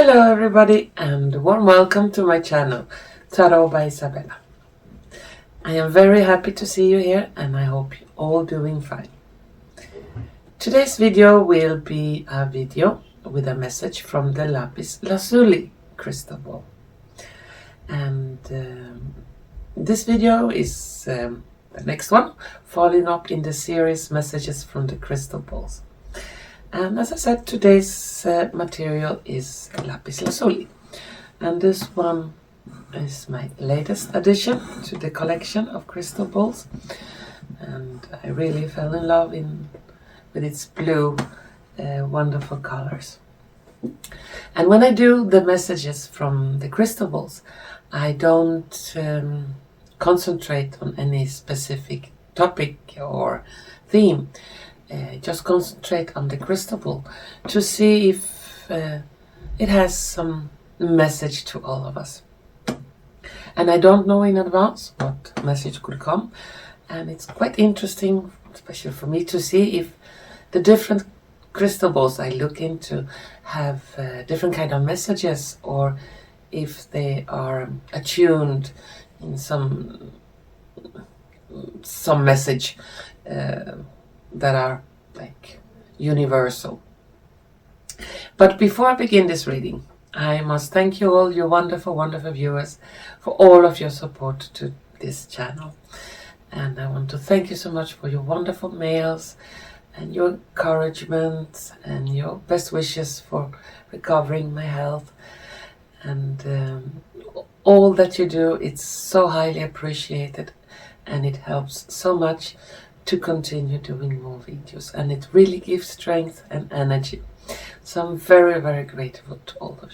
Hello everybody and warm welcome to my channel, Tarot by Izabela. I am very happy to see you here and I hope you're all doing fine. Today's video will be a video with a message from the Lapis Lazuli crystal ball. And this video is the next one, following up in the series Messages from the Crystal Balls. And as I said, today's material is Lapis Lazuli. And this one is my latest addition to the collection of crystal balls. And I really fell in love with its blue, wonderful colors. And when I do the messages from the crystal balls, I don't concentrate on any specific topic or theme. Just concentrate on the crystal ball to see if it has some message to all of us. And I don't know in advance what message could come, and it's quite interesting, especially for me, to see if the different crystal balls I look into have different kind of messages, or if they are attuned in some message that are like universal. But before I begin this reading, I must thank you all, you wonderful viewers, for all of your support to this channel. And I want to thank you so much for your wonderful mails and your encouragement and your best wishes for recovering my health. And all that you do, it's so highly appreciated, and it helps so much to continue doing more videos, and it really gives strength and energy. So I'm very grateful to all of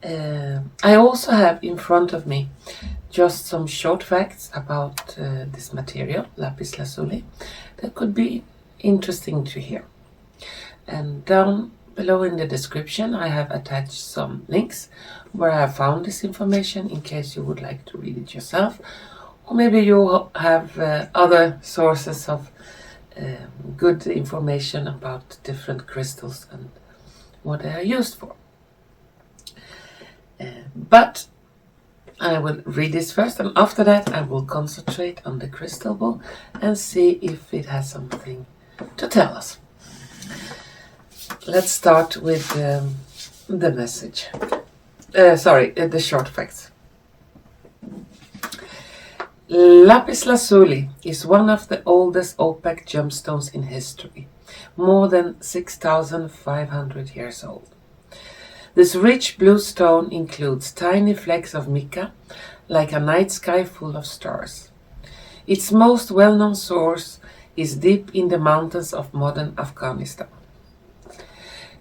you. I also have in front of me just some short facts about this material, Lapis Lazuli, that could be interesting to hear. And down below in the description I have attached some links where I have found this information in case you would like to read it yourself. Or maybe you have other sources of good information about different crystals and what they are used for. But I will read this first, and after that I will concentrate on the crystal ball and see if it has something to tell us. Let's start with the message. The short facts. Lapis Lazuli is one of the oldest opaque gemstones in history, more than 6,500 years old. This rich blue stone includes tiny flecks of mica, like a night sky full of stars. Its most well-known source is deep in the mountains of modern Afghanistan.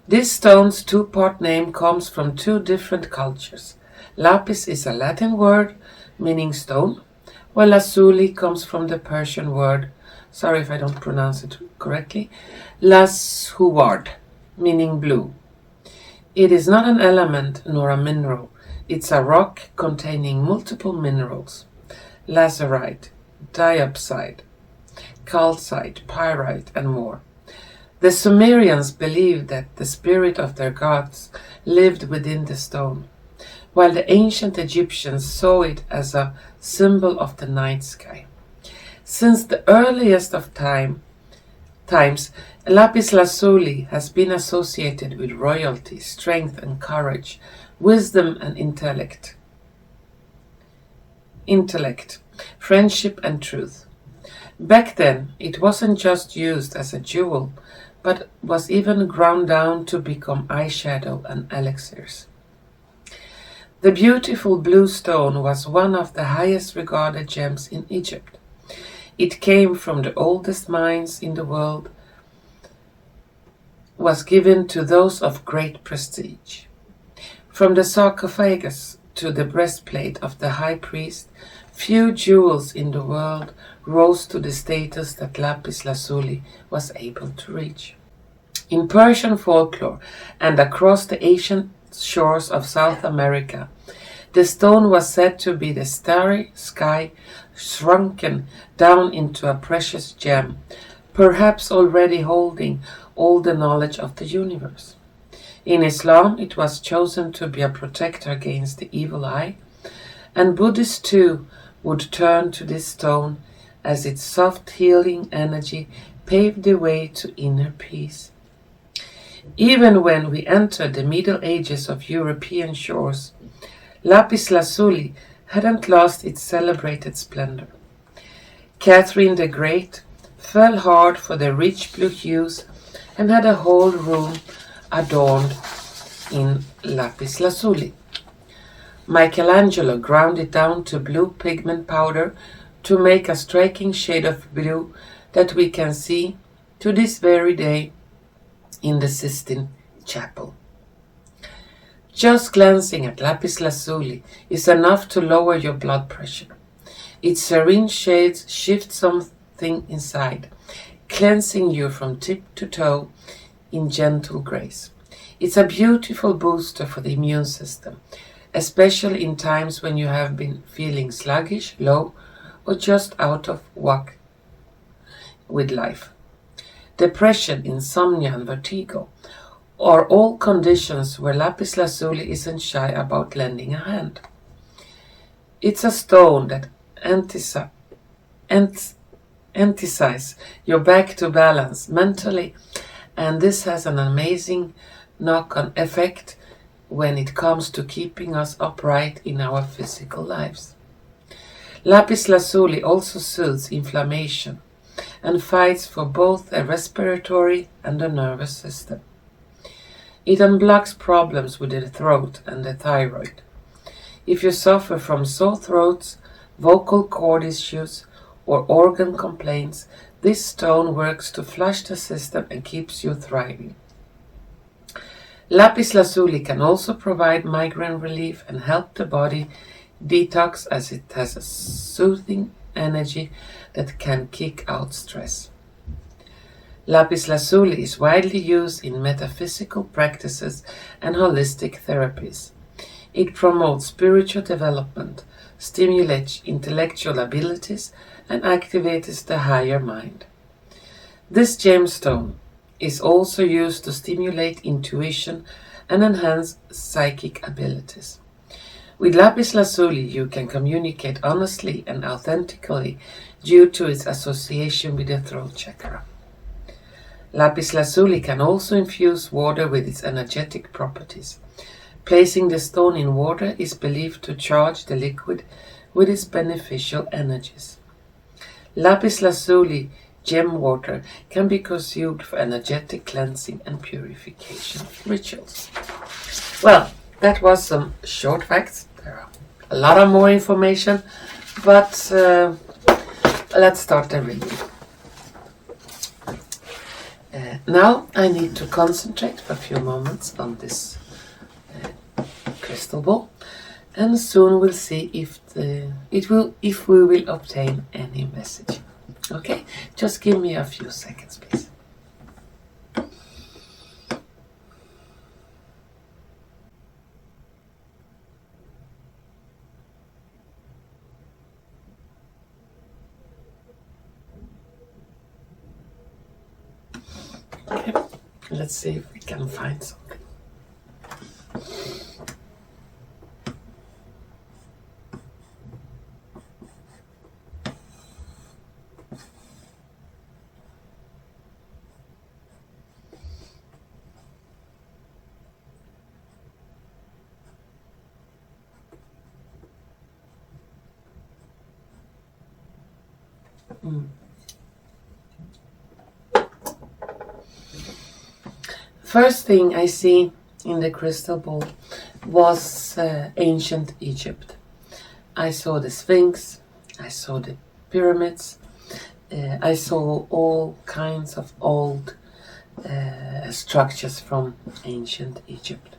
This stone's two-part name comes from two different cultures. Lapis is a Latin word meaning stone, while Lazuli comes from the Persian word, sorry if I don't pronounce it correctly, Lazhuward, meaning blue. It is not an element nor a mineral. It's a rock containing multiple minerals: lazurite, diopside, calcite, pyrite, and more. The Sumerians believed that the spirit of their gods lived within the stone, while the ancient Egyptians saw it as a symbol of the night sky. Since the earliest of times, Lapis Lazuli has been associated with royalty, strength and courage, wisdom and intellect, friendship and truth. Back then, it wasn't just used as a jewel, but was even ground down to become eyeshadow and elixirs. The beautiful blue stone was one of the highest regarded gems in Egypt. It came from the oldest mines in the world, was given to those of great prestige. From the sarcophagus to the breastplate of the high priest, few jewels in the world rose to the status that Lapis Lazuli was able to reach. In Persian folklore and across the ancient shores of South America, the stone was said to be the starry sky shrunken down into a precious gem, perhaps already holding all the knowledge of the universe. In Islam, it was chosen to be a protector against the evil eye, and Buddhists too would turn to this stone as its soft healing energy paved the way to inner peace. Even when we entered the Middle Ages of European shores, Lapis Lazuli hadn't lost its celebrated splendor. Catherine the Great fell hard for the rich blue hues and had a whole room adorned in Lapis Lazuli. Michelangelo ground it down to blue pigment powder to make a striking shade of blue that we can see to this very day in the Sistine Chapel. Just glancing at Lapis Lazuli is enough to lower your blood pressure. Its serene shades shift something inside, cleansing you from tip to toe in gentle grace. It's a beautiful booster for the immune system, especially in times when you have been feeling sluggish, low, or just out of whack with life. Depression, insomnia, and vertigo are all conditions where Lapis Lazuli isn't shy about lending a hand. It's a stone that emphasizes your back to balance mentally, and this has an amazing knock-on effect when it comes to keeping us upright in our physical lives. Lapis Lazuli also soothes inflammation and fights for both the respiratory and the nervous system. It unblocks problems with the throat and the thyroid. If you suffer from sore throats, vocal cord issues, or organ complaints, this stone works to flush the system and keeps you thriving. Lapis Lazuli can also provide migraine relief and help the body detox, as it has a soothing energy that can kick out stress. Lapis Lazuli is widely used in metaphysical practices and holistic therapies. It promotes spiritual development, stimulates intellectual abilities, and activates the higher mind. This gemstone is also used to stimulate intuition and enhance psychic abilities. With Lapis Lazuli, you can communicate honestly and authentically due to its association with the throat chakra. Lapis Lazuli can also infuse water with its energetic properties. Placing the stone in water is believed to charge the liquid with its beneficial energies. Lapis Lazuli gem water can be consumed for energetic cleansing and purification rituals. Well, that was some short facts. There are a lot of more information, but let's start the reading. Now I need to concentrate for a few moments on this crystal ball, and soon we'll see if we will obtain any message. Okay, just give me a few seconds, please. Okay, let's see if we can find something. First thing I see in the crystal ball was ancient Egypt. I saw the Sphinx, I saw the pyramids, I saw all kinds of old structures from ancient Egypt.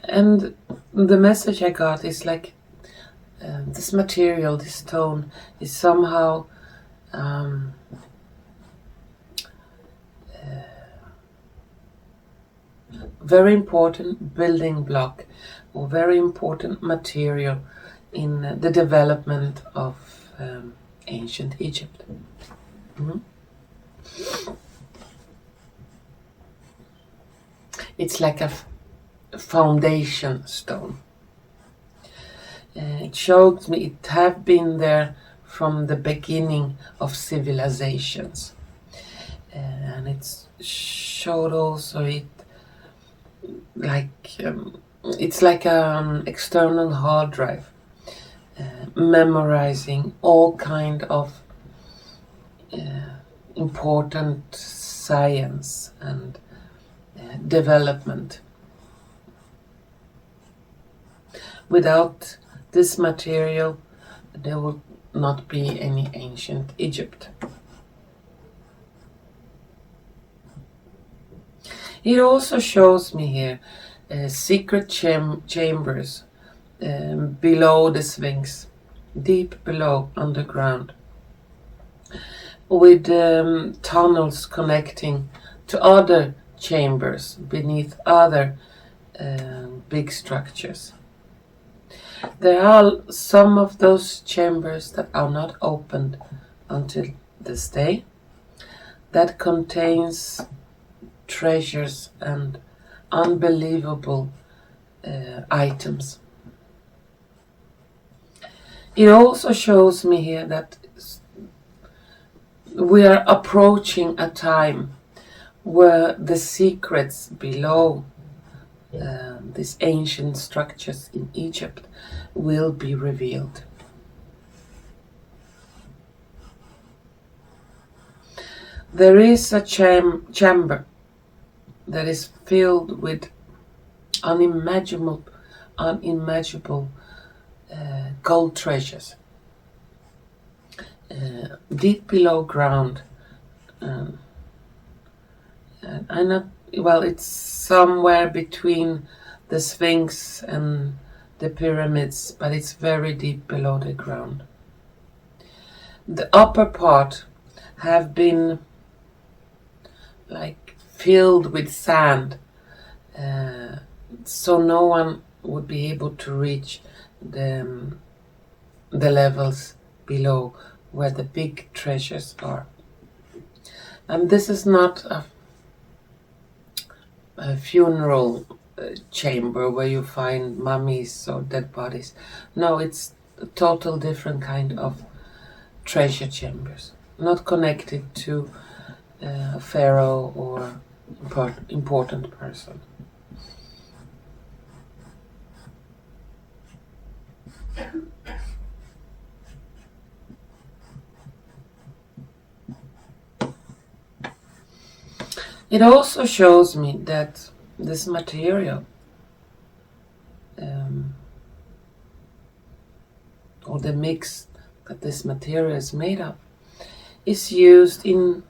And the message I got is like this material, this stone, is somehow very important building block or very important material in the development of ancient Egypt. It's like a foundation stone. It shows me it have been there from the beginning of civilizations, and it showed also it like it's like an external hard drive, memorizing all kind of important science and development. Without this material, there would not be any ancient Egypt. It also shows me here secret chambers below the Sphinx, deep below, underground, with tunnels connecting to other chambers beneath other big structures. There are some of those chambers that are not opened until this day, that contains treasures and unbelievable items. It also shows me here that we are approaching a time where the secrets below these ancient structures in Egypt will be revealed. There is a chamber that is filled with unimaginable gold treasures, deep below ground. It's somewhere between the Sphinx and the pyramids, but it's very deep below the ground. The upper part have been like filled with sand, so no one would be able to reach the levels below where the big treasures are. And this is not a funeral chamber where you find mummies or dead bodies. No, it's a total different kind of treasure chambers, not connected to a pharaoh or important person. It also shows me that this material, or the mix that this material is made of, is used in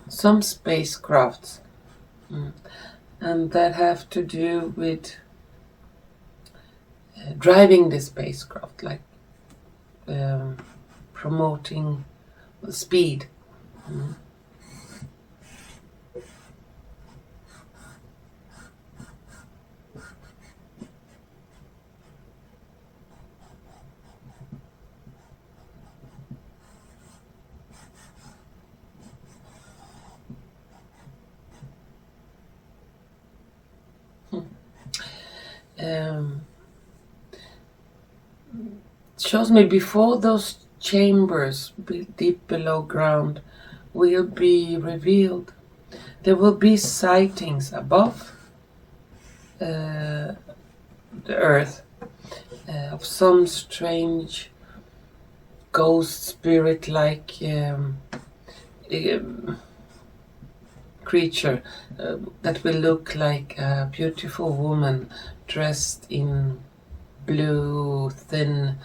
some spacecrafts, and that have to do with driving the spacecraft, like promoting speed. Shows me before those chambers deep below ground will be revealed, there will be sightings above the earth of some strange ghost spirit-like creature that will look like a beautiful woman dressed in blue thin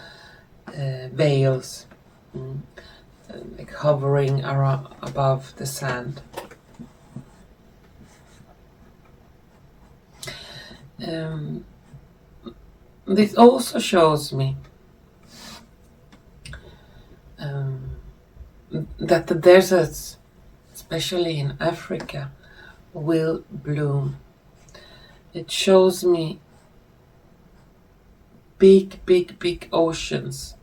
veils, like hovering around above the sand. This also shows me that the deserts, especially in Africa, will bloom. It shows me big oceans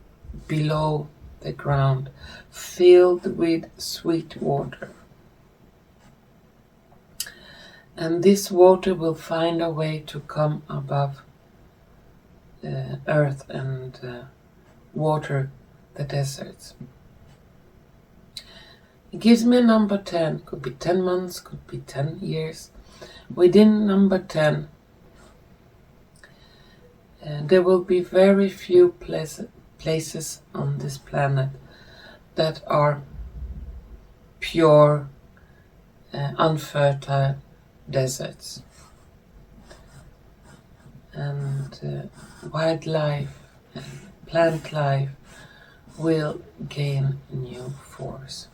below the ground, filled with sweet water. And this water will find a way to come above earth and water the deserts. It gives me a number 10, could be 10 months, could be 10 years. Within number 10, there will be very few places on this planet that are pure, unfertile deserts. And wildlife and plant life will gain new force.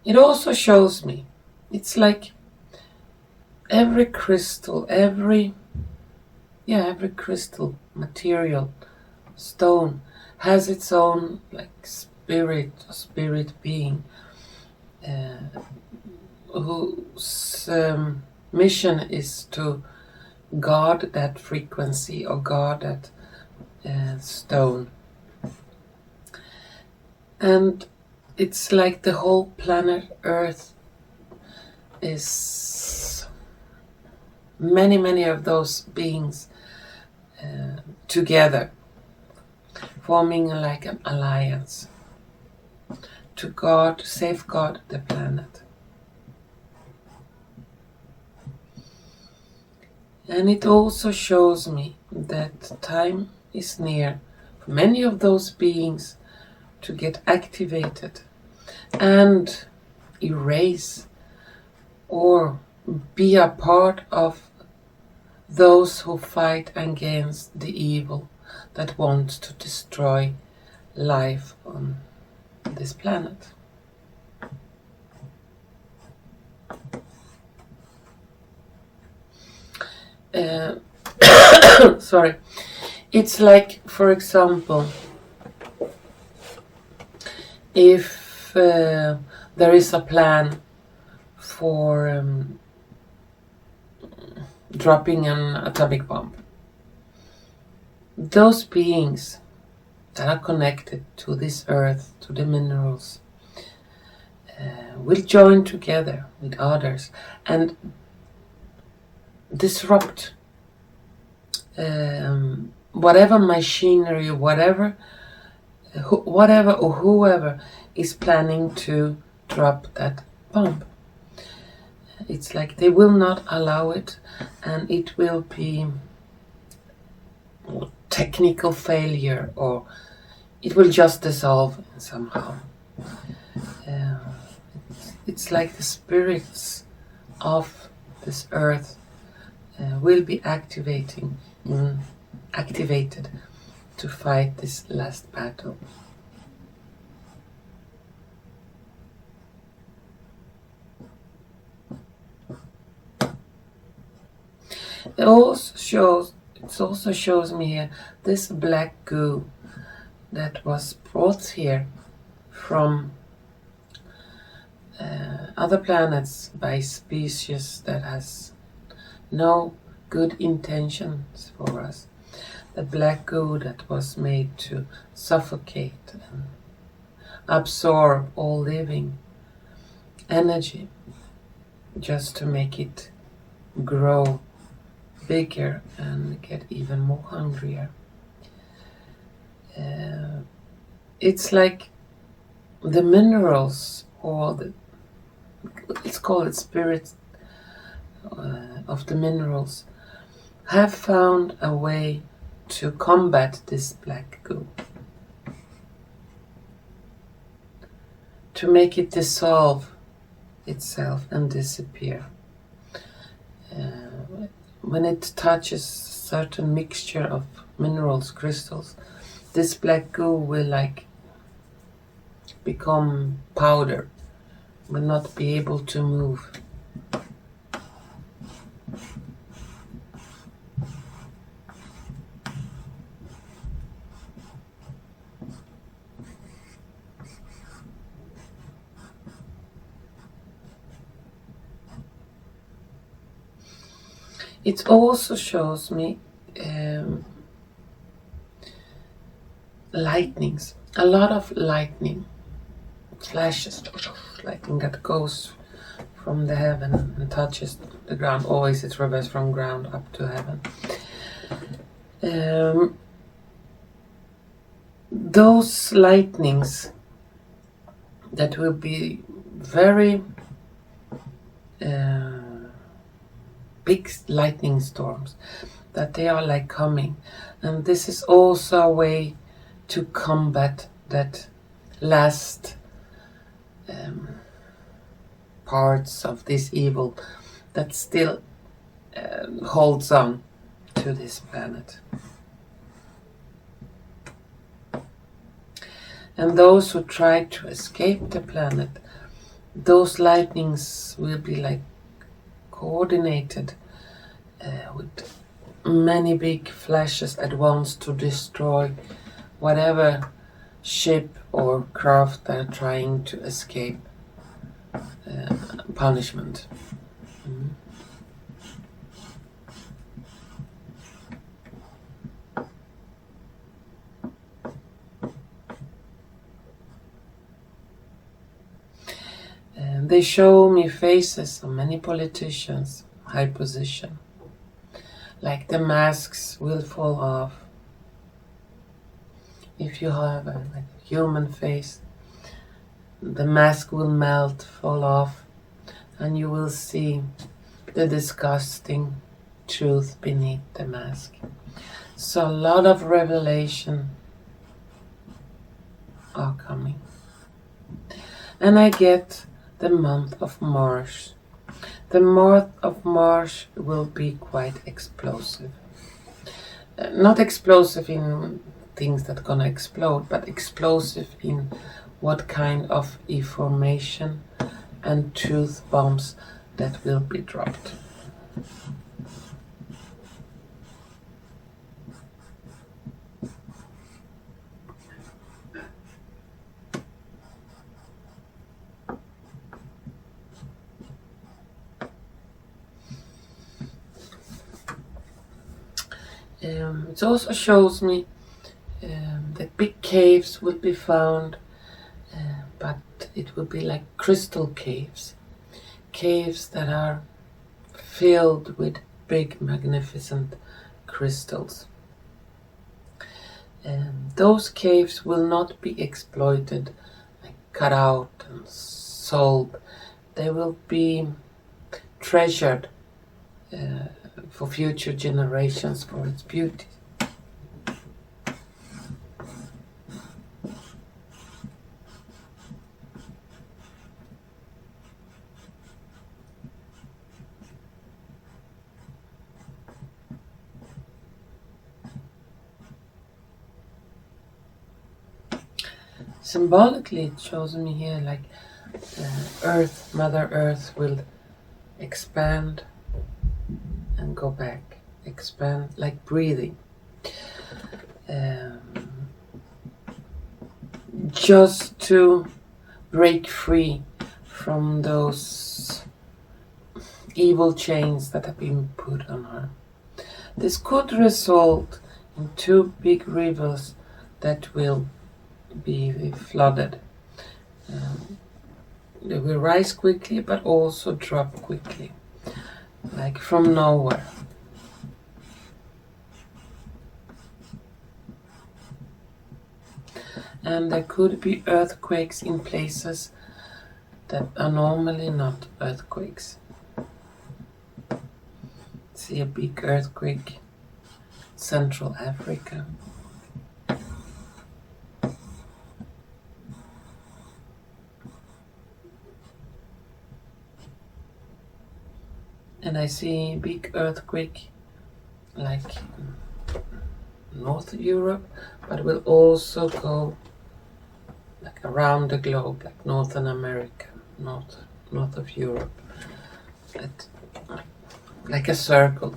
It also shows me, it's like every crystal, every crystal, material, stone has its own like spirit being whose mission is to guard that frequency or guard that stone. And it's like the whole planet Earth is many of those beings together, forming like an alliance to safeguard the planet. And it also shows me that time is near for many of those beings to get activated and erase or be a part of those who fight against the evil that wants to destroy life on this planet. Sorry. It's like, for example, if there is a plan for dropping an atomic bomb, those beings that are connected to this earth, to the minerals, will join together with others and disrupt whatever machinery, whatever or whoever is planning to drop that bomb. It's like they will not allow it, and it will be technical failure, or it will just dissolve somehow. It's like the spirits of this earth will be activated to fight this last battle. It also shows me here this black goo that was brought here from other planets by species that has no good intentions for us. The black goo that was made to suffocate and absorb all living energy, just to make it grow bigger and get even more hungrier. It's like the minerals, or let's call it spirits of the minerals, have found a way to combat this black goo, to make it dissolve itself and disappear. When it touches certain mixture of minerals, crystals, this black goo will like become powder, will not be able to move. It also shows me lightnings, a lot of lightning flashes, lightning that goes from the heaven and touches the ground. Always it's reversed from ground up to heaven. Those lightnings that will be very big lightning storms, that they are like coming, and this is also a way to combat that last parts of this evil that still holds on to this planet. And those who try to escape the planet, those lightnings will be like coordinated with many big flashes at once to destroy whatever ship or craft that are trying to escape punishment. They show me faces of many politicians, high position. Like the masks will fall off. If you have a human face, the mask will melt, fall off, and you will see the disgusting truth beneath the mask. So a lot of revelation are coming. And I get the month of March. The month of March will be quite explosive. Not explosive in things that are gonna explode, but explosive in what kind of information and truth bombs that will be dropped. It also shows me that big caves will be found, but it will be like crystal caves. Caves that are filled with big, magnificent crystals. Those caves will not be exploited, like cut out and sold. They will be treasured for future generations for its beauty. Symbolically, it shows me here like Earth, Mother Earth will expand and go back, expand, like breathing. Just to break free from those evil chains that have been put on her. This could result in two big rivers that will be flooded. They will rise quickly but also drop quickly, like from nowhere. And there could be earthquakes in places that are normally not earthquakes. See a big earthquake, Central Africa. And I see a big earthquake like North Europe, but will also go like around the globe, like Northern America, north of Europe, like a circle.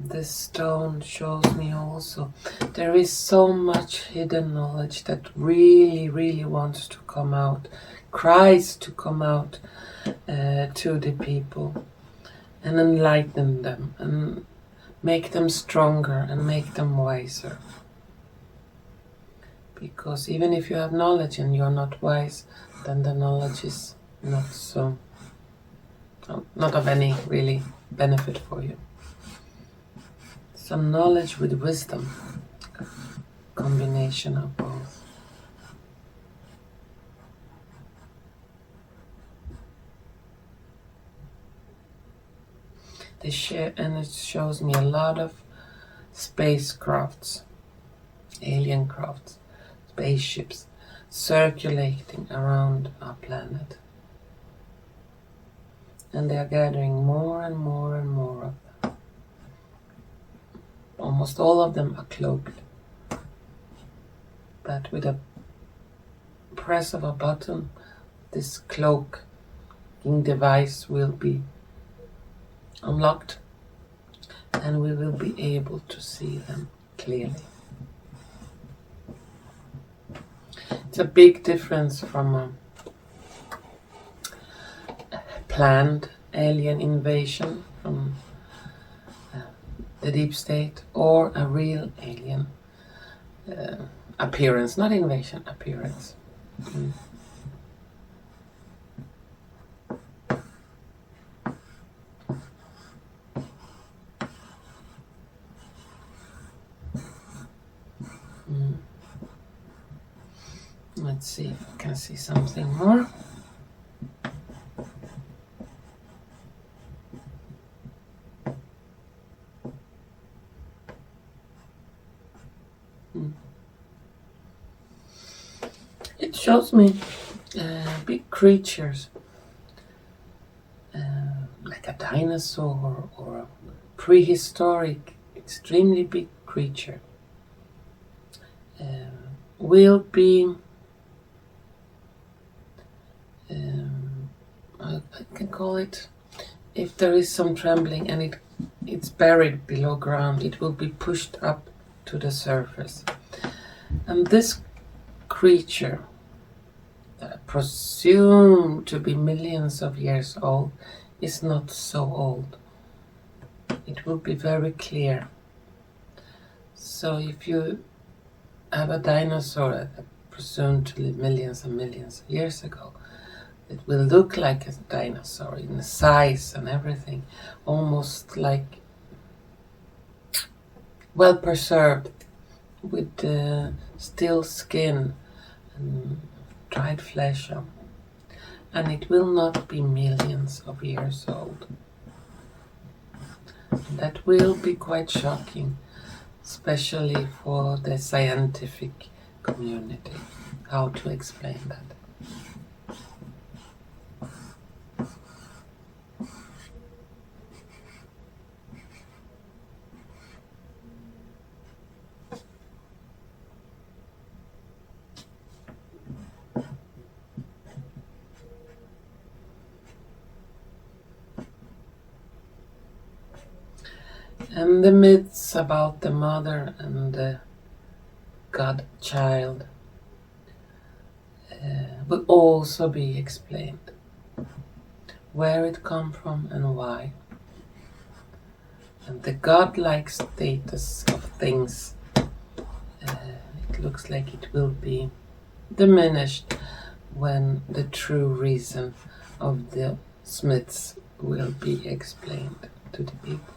This stone shows me also there is so much hidden knowledge that really wants to come out, cries to come out to the people and enlighten them and make them stronger and make them wiser. Because even if you have knowledge and you're not wise, then the knowledge is not of any really benefit for you. Some knowledge with wisdom, combination of both. And it shows me a lot of spacecrafts, alien crafts, spaceships circulating around our planet. And they are gathering more and more and more of them. Almost all of them are cloaked. But with a press of a button, this cloaking device will be unlocked and we will be able to see them clearly. It's a big difference from a planned alien invasion from the deep state or a real alien appearance, not invasion, appearance. Let's see if I can see something more. It shows me big creatures, like a dinosaur or a prehistoric, extremely big creature, will be I can call it, if there is some trembling and it's buried below ground, it will be pushed up to the surface. And this creature, presumed to be millions of years old, is not so old. It will be very clear. So if you have a dinosaur presumed to live millions and millions of years ago, it will look like a dinosaur in size and everything, almost like well preserved, with still skin and dried flesh on. And it will not be millions of years old. That will be quite shocking, especially for the scientific community, how to explain that. And the myths about the mother and the God-child will also be explained. Where it comes from and why. And the godlike status of things, it looks like it will be diminished when the true reason of the Smiths will be explained to the people.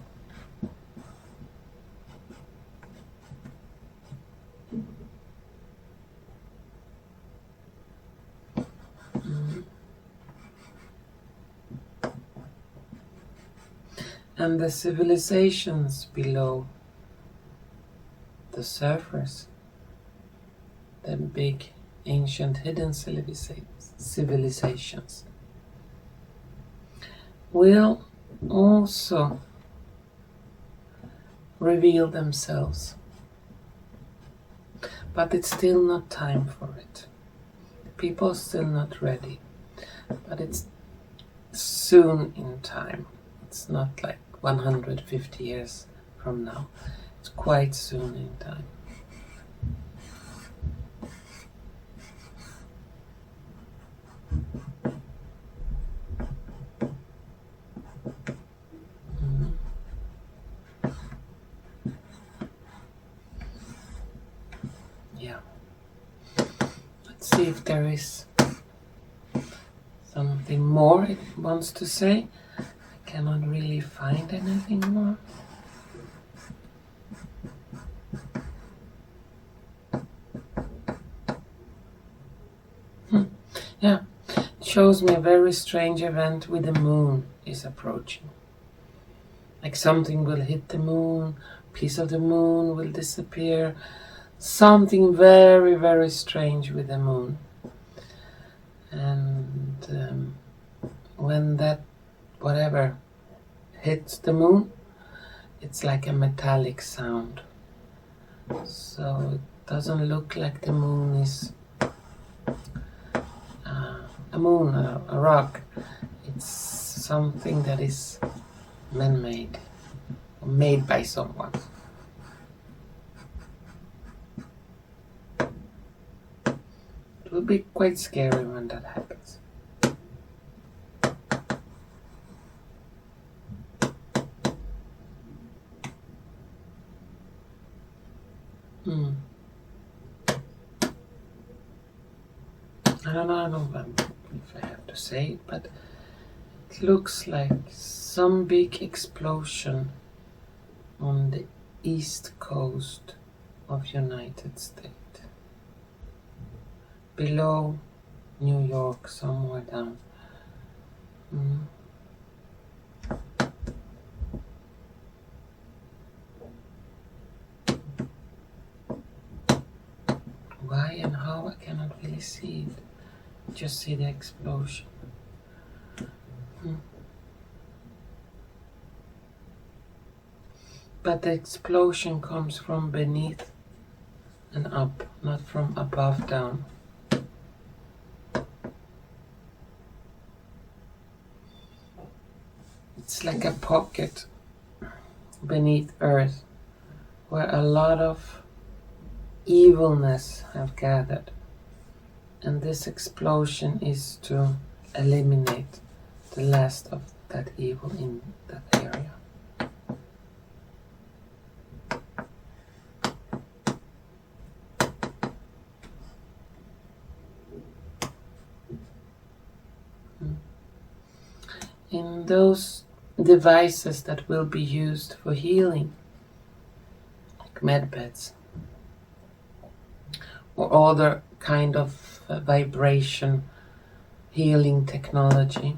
And the civilizations below the surface, the big ancient hidden civilizations, will also reveal themselves. But it's still not time for it. People are still not ready. But it's soon in time. It's not like 150 years from now. It's quite soon in time. Yeah. Let's see if there is something more it wants to say. I cannot really find anything more. Yeah, it shows me a very strange event with the moon is approaching. Like something will hit the moon, piece of the moon will disappear. Something very, very strange with the moon. And when that whatever hits the moon, it's like a metallic sound. So it doesn't look like the moon is a moon, a rock. It's something that is man-made, or made by someone. It will be quite scary when that happens. I don't know if I have to say it, but it looks like some big explosion on the east coast of United States. Below New York, somewhere down. Why and how, I cannot really see it. Just see the explosion. But the explosion comes from beneath and up, not from above down. It's like a pocket beneath earth where a lot of evilness have gathered. And this explosion is to eliminate the last of that evil in that area. In those devices that will be used for healing, like med beds or other kind of vibration healing technology,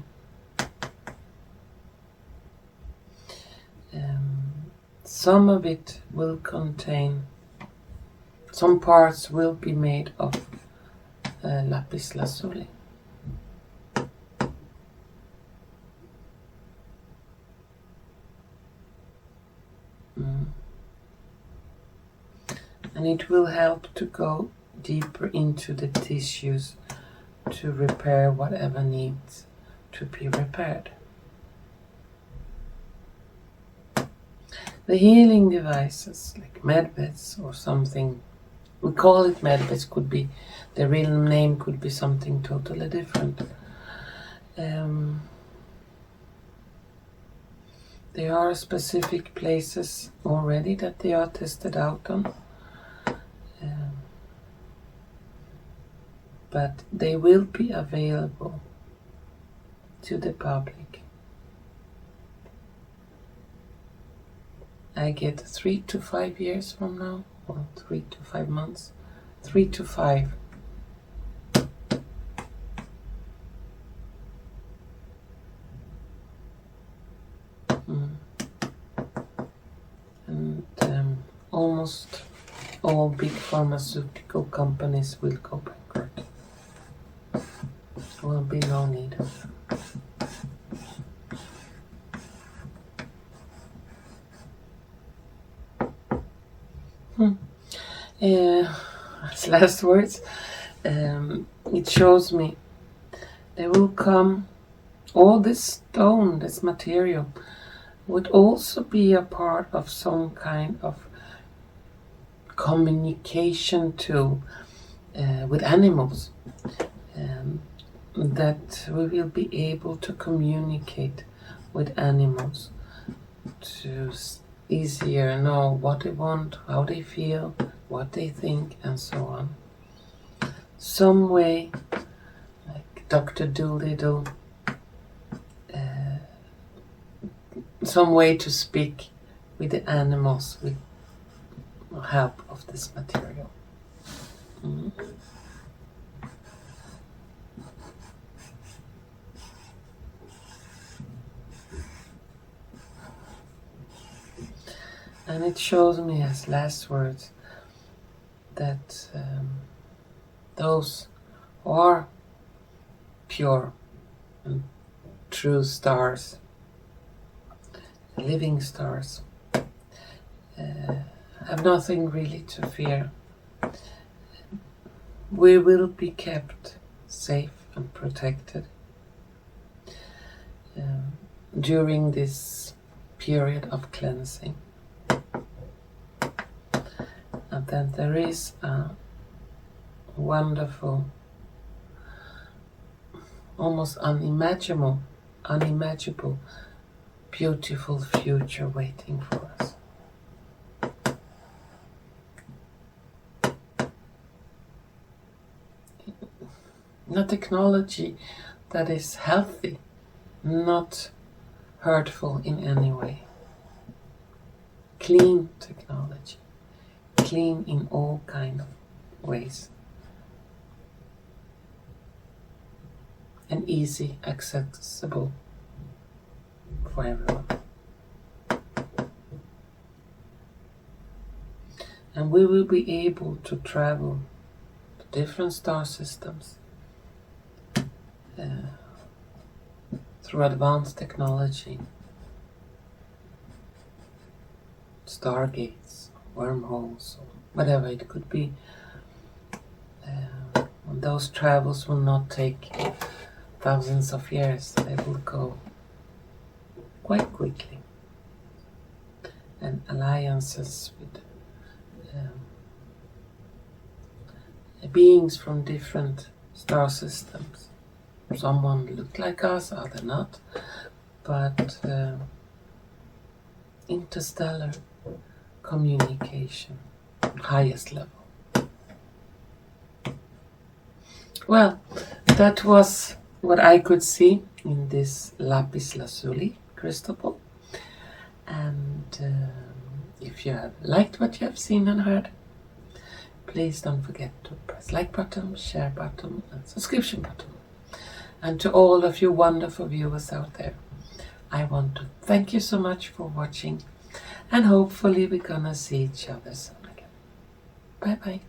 some of it will contain, some parts will be made of Lapis Lazuli. And it will help to go deeper into the tissues to repair whatever needs to be repaired. The healing devices, like medbeds or something, we call it medbeds, could be, the real name could be something totally different. There are specific places already that they are tested out on. But they will be available to the public. I get 3 to 5 years from now, or 3 to 5 months, 3 to 5. And almost all big pharmaceutical companies will go bankrupt. Will be no need of. As last words, it shows me there will come all this stone, this material, would also be a part of some kind of communication tool with animals, that we will be able to communicate with animals to easier know what they want, how they feel, what they think, and so on. Some way, like Dr. Doolittle, some way to speak with the animals with help of this material. And it shows me as last words that those who are pure and true stars, living stars, have nothing really to fear. We will be kept safe and protected during this period of cleansing. And then there is a wonderful, almost unimaginable, beautiful future waiting for us. A technology that is healthy, not hurtful in any way. Clean technology, clean in all kind of ways, and easy, accessible for everyone. And we will be able to travel to different star systems through advanced technology, stargates, wormholes, or whatever it could be. And those travels will not take thousands of years. They will go quite quickly. And alliances with beings from different star systems. Someone look like us, other not, but interstellar communication, highest level. Well, that was what I could see in this Lapis Lazuli crystal ball. And if you have liked what you have seen and heard, please don't forget to press like button, share button, and subscription button. And to all of you wonderful viewers out there, I want to thank you so much for watching, and hopefully we're gonna see each other soon again. Bye bye.